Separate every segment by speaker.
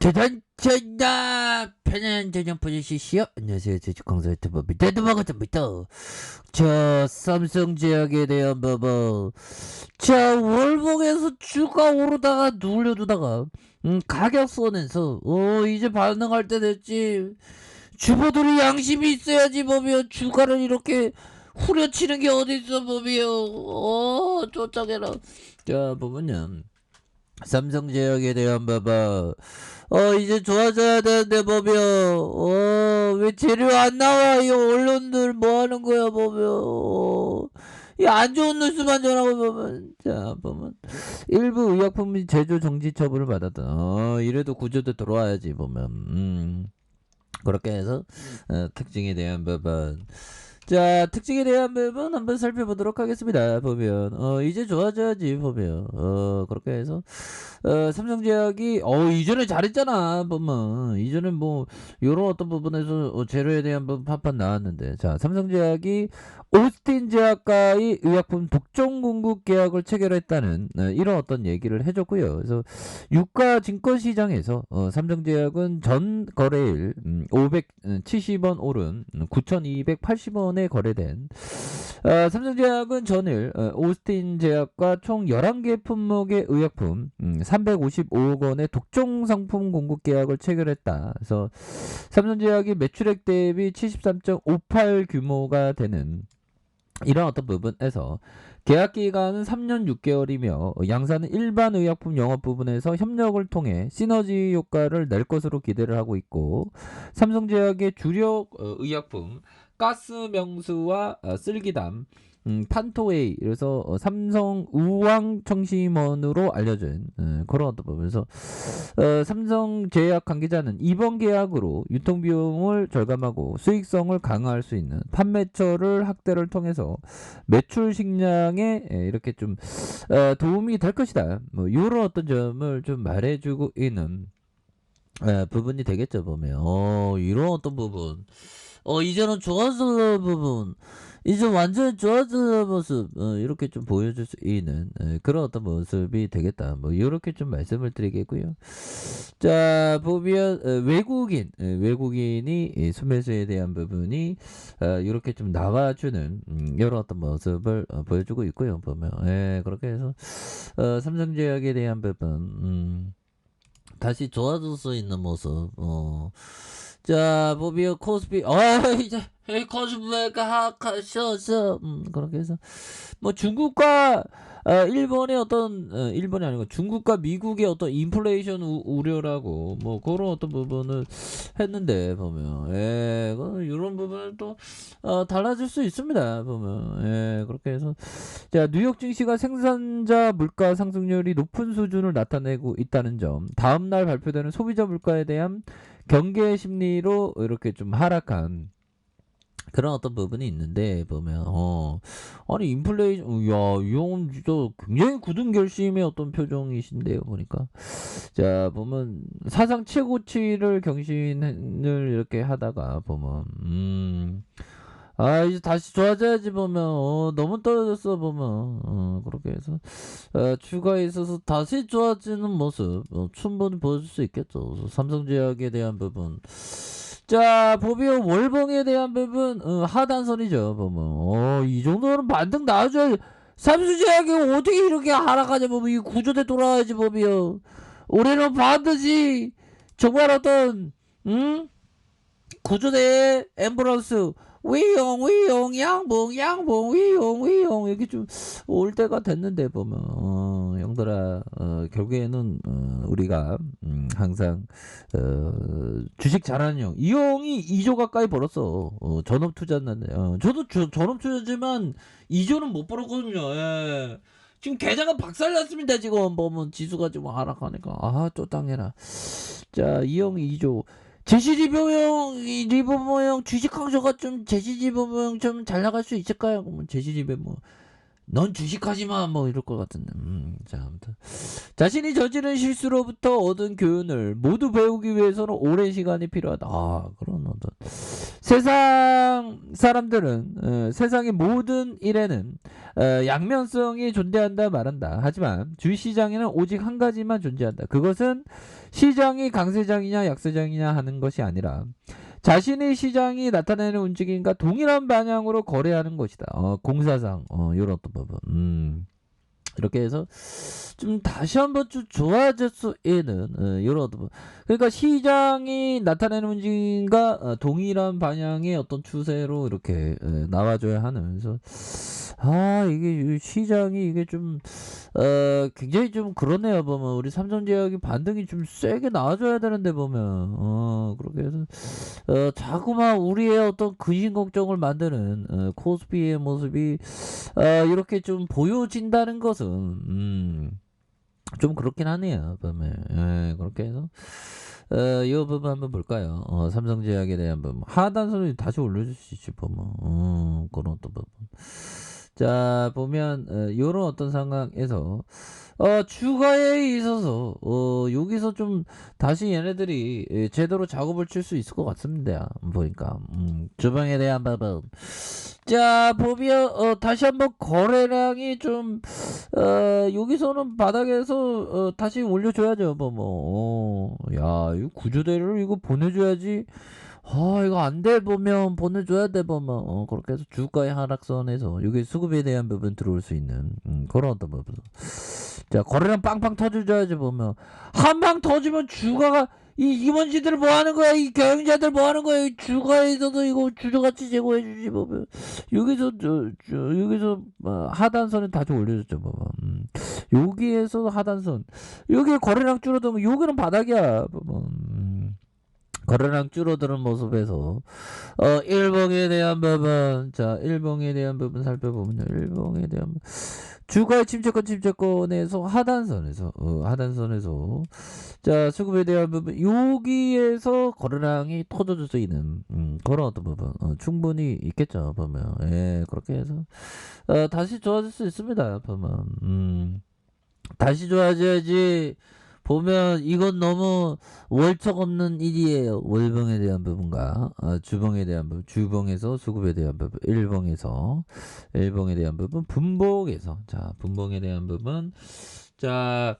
Speaker 1: 대단천나 편안한 저녁 보내시시오. 안녕하세요. 제주광서 유튜버입니다. 대드버거입니다. 저 삼성제약에 대한 버버. 자 월봉에서 주가 오르다가 눌려두다가 가격선에서 이제 반응할 때 됐지. 주부들이 양심이 있어야지 보면 주가를 이렇게 후려치는 게 어딨어 보면 쫓아내라. 자 보면요. 삼성제약에 대한 봐봐. 이제 좋아져야 되는데 보면 왜 재료 안 나와? 이 언론들 뭐 하는 거야 보면 이 안 좋은 뉴스만 전하고 보면. 자 보면 일부 의약품이 제조 정지 처분을 받았다. 이래도 구조대 들어와야지 보면. 그렇게 해서 특징에 대한 부분. 자 특징에 대한 부분 한번 살펴보도록 하겠습니다. 보면 이제 좋아져야지 보면 그렇게 해서 삼성제약이 이전에 잘했잖아 보면. 이전에 뭐 요런 어떤 부분에서 재료에 대한 부분 판판 나왔는데. 자 삼성제약이 오스틴 제약과의 의약품 독점 공급 계약을 체결했다는 이런 어떤 얘기를 해줬고요. 그래서 유가 증권시장에서 삼성제약은 전 거래일 570원 오른 9,280원에 거래된 삼성제약은 전일 오스틴 제약과 총 11개 품목의 의약품 355억 원의 독점 상품 공급 계약을 체결했다. 그래서 삼성제약이 매출액 대비 73.58 규모가 되는 이런 어떤 부분에서 계약 기간은 3년 6개월이며 양사는 일반 의약품 영업 부분에서 협력을 통해 시너지 효과를 낼 것으로 기대를 하고 있고, 삼성제약의 주력 의약품 가스명수와 쓸기담 판토웨이, 그래서 삼성 우황청심원으로 알려진 그런 어떤 부분에서 삼성제약 관계자는 이번 계약으로 유통비용을 절감하고 수익성을 강화할 수 있는 판매처를 확대를 통해서 매출 식량에 이렇게 좀 도움이 될 것이다. 뭐 이런 어떤 점을 좀 말해주고 있는 부분이 되겠죠 보면. 이런 어떤 부분. 이제는 좋아질 부분. 이제 완전히 좋아지는 모습 이렇게 좀 보여줄 수 있는 그런 어떤 모습이 되겠다. 뭐 이렇게 좀 말씀을 드리겠고요. 자 보면 외국인이 수매수에 대한 부분이 이렇게 좀 나와주는 이런 어떤 모습을 보여주고 있고요. 보면 그렇게 해서 삼성제약에 대한 부분 다시 좋아질 수 있는 모습. 자 보면 코스피 이제 코스피가 하카셔서 그렇게 해서 뭐 중국과 일본의 어떤 일본이 아니고 중국과 미국의 어떤 인플레이션 우려라고 뭐 그런 어떤 부분을 했는데 보면 이런 부분은 또 달라질 수 있습니다 보면. 그렇게 해서 자 뉴욕 증시가 생산자 물가 상승률이 높은 수준을 나타내고 있다는 점, 다음날 발표되는 소비자 물가에 대한 경계 심리로 이렇게 좀 하락한 그런 어떤 부분이 있는데 보면 아니 인플레이션 이 형은 진짜 굉장히 굳은 결심의 어떤 표정이신데요 보니까. 자 보면 사상 최고치를 경신을 이렇게 하다가 보면 이제 다시 좋아져야지 보면 너무 떨어졌어 보면. 그렇게 해서 주가에 있어서 다시 좋아지는 모습 충분히 보여줄 수 있겠죠. 삼성제약에 대한 부분. 자 보면 월봉에 대한 부분 하단선이죠 보면. 이 정도는 반등 나와줘야. 삼성제약이 어떻게 이렇게 하락하냐 보면 이 구조대 돌아야지 보면. 올해는 반드시 정말 어떤 구조대 앰뷸런스 위용 양봉 위용 이렇게 좀 올 때가 됐는데 보면. 형들아 결국에는 우리가 항상 주식 잘하는 형, 이 형이 2조 가까이 벌었어. 전업 투자는 저도 전업 투자지만 2조는 못 벌었거든요. 지금 계좌가 박살났습니다. 지금 보면 지수가 좀 하락하니까 쫓당해라. 자 이 형이 2조. 리버모형 주식 강조가 좀 제시리버모형 좀 잘 나갈 수 있을까요? 그러면 제시리버 넌 주식하지마 뭐 이럴 것 같은데. 자, 아무튼 자신이 저지른 실수로부터 얻은 교훈을 모두 배우기 위해서는 오랜 시간이 필요하다. 그런 어떤 세상 사람들은 세상의 모든 일에는 양면성이 존재한다 말한다. 하지만 주식시장에는 오직 한 가지만 존재한다. 그것은 시장이 강세장이냐 약세장이냐 하는 것이 아니라 자신의 시장이 나타내는 움직임과 동일한 방향으로 거래하는 것이다. 공사상 이런 어떤 부분. 이렇게 해서 좀 다시 한번 좀 좋아질 수 있는 이런 어떤 부분. 그러니까 시장이 나타내는 움직임과 동일한 방향의 어떤 추세로 이렇게 나와줘야 하는. 그래서 이게 시장이 이게 좀 굉장히 좀 그러네요. 보면 우리 삼성제약이 반등이 좀 세게 나와줘야 되는데 보면 그렇게 해서 자꾸만 우리의 어떤 근심 걱정을 만드는 코스피의 모습이 이렇게 좀 보여진다는 것은 좀 그렇긴 하네요. 보면 그렇게 해서 이 부분 한번 볼까요? 삼성제약에 대한 부분 하단선을 다시 올려줄 수 있지 보면 그런 어떤 부분. 자 보면 이런 어떤 상황에서 주가에 있어서 여기서 좀 다시 얘네들이 제대로 작업을 칠 수 있을 것 같습니다. 보니까 주방에 대한 부분. 자 보면 다시 한번 거래량이 좀 여기서는 바닥에서 다시 올려줘야죠. 야 이거 구조대를 이거 보내줘야지. 이거 안 돼 보면 보내줘야 돼 보면 그렇게 해서 주가의 하락선에서 여기 수급에 대한 부분 들어올 수 있는 그런 어떤 부분. 자 거래량 빵빵 터져줘야지 보면 한 방 터지면 주가가 이 임원진들 뭐 하는 거야? 이 경영자들 뭐 하는 거야? 이 주가에서도 이거 주저같이 제고해 주지 보면 여기서 여기서 하단선에 다시 올려줬죠 보면 여기에서 하단선 여기 거래량 줄어들면 여기는 바닥이야 보면 거래량 줄어드는 모습에서 일봉에 대한 부분 자 일봉에 대한 부분 살펴보면요. 일봉에 대한 주가의 침체권에서 하단선에서 자 수급에 대한 부분 여기에서 거래량이 터져줄 수 있는 그런 어떤 부분 충분히 있겠죠 보면 그렇게 해서 다시 좋아질 수 있습니다 보면 다시 좋아져야지 보면 이건 너무 월척 없는 일이에요. 월봉에 대한 부분과 주봉에 대한 부분, 주봉에서 수급에 대한 부분, 일봉에 대한 부분, 분봉에서 자 분봉에 대한 부분 자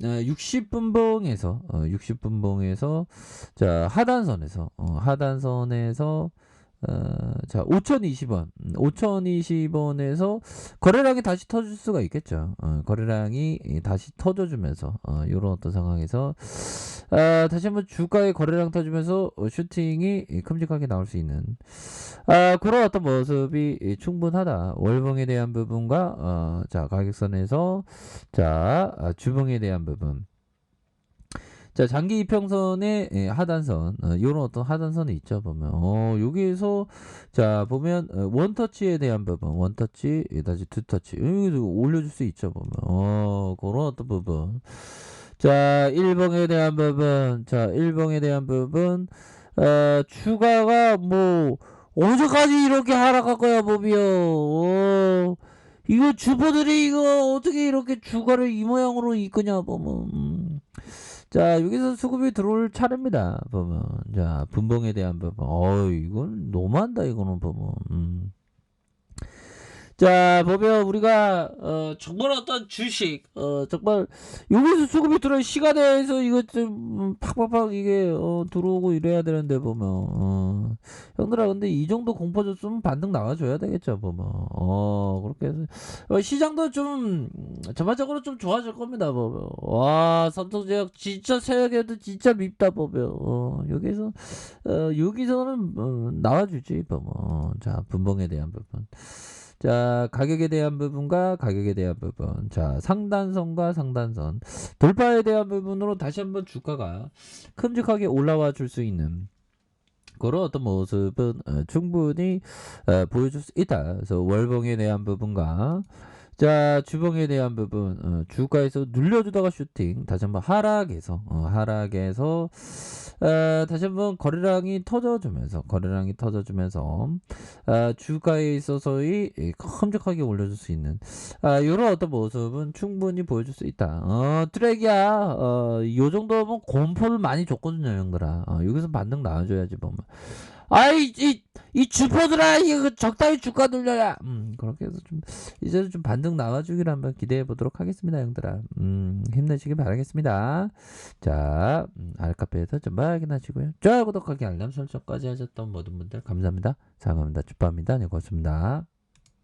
Speaker 1: 60분봉에서 자 하단선에서 자 5020원에서 거래량이 다시 터질 수가 있겠죠. 거래량이 다시 터져주면서 이런 어떤 상황에서 다시 한번 주가의 거래량 터지면서 슈팅이 큼직하게 나올 수 있는 그런 어떤 모습이 충분하다. 월봉에 대한 부분과 자 가격선에서 자 주봉에 대한 부분 자 장기 이평선의 하단선 요런 어떤 하단선이 있죠 보면 여기에서 자 보면 원터치에 대한 부분 원터치 다시 투터치 여기도 올려줄 수 있죠 보면 그런 어떤 부분 자 일봉에 대한 부분 추가가 뭐 언제까지 이렇게 하락할 거야 보면 이거 주포들이 이거 어떻게 이렇게 주가를 이 모양으로 이끄냐 보면 자 여기서 수급이 들어올 차례입니다 보면 자 분봉에 대한 부분 이건 너무한다 이거는 보면 자 보면 우리가 정말 어떤 주식 정말 여기서 수급이 들어올 시간에서 이거 좀 팍팍팍 이게 들어오고 이래야 되는데 보면 형들아 근데 이 정도 공포 줬으면 반등 나와줘야 되겠죠 보면 그렇게 해서 시장도 좀 전반적으로 좀 좋아질 겁니다 보면 와 삼성제약 진짜 세력에도 진짜 밉다 보면 여기서는 나와주지 보면 자 분봉에 대한 부분 자 가격에 대한 부분과 가격에 대한 부분 자 상단선과 상단선 돌파에 대한 부분으로 다시 한번 주가가 큼직하게 올라와 줄 수 있는 그런 어떤 모습은 충분히 보여줄 수 있다. 그래서 월봉에 대한 부분과 자, 주봉에 대한 부분, 주가에서 눌려주다가 슈팅, 다시 한번 하락에서, 다시 한번 거래량이 터져주면서, 주가에 있어서의 큼직하게 올려줄 수 있는, 요런 어떤 모습은 충분히 보여줄 수 있다. 트랙이야, 요 정도면 공포를 많이 줬거든요, 형들아. 여기서 반등 나와줘야지, 보면. 아이, 이 주포들아, 이거 적당히 주가 돌려야. 그렇게 해서 좀, 이제 좀 반등 나와주기를 한번 기대해 보도록 하겠습니다, 형들아. 힘내시길 바라겠습니다. 자, 알카페에서 좀 확인하시고요. 좋아요, 구독하기, 알람 설정까지 하셨던 모든 분들 감사합니다. 사랑합니다. 축복합니다. 네, 고맙습니다.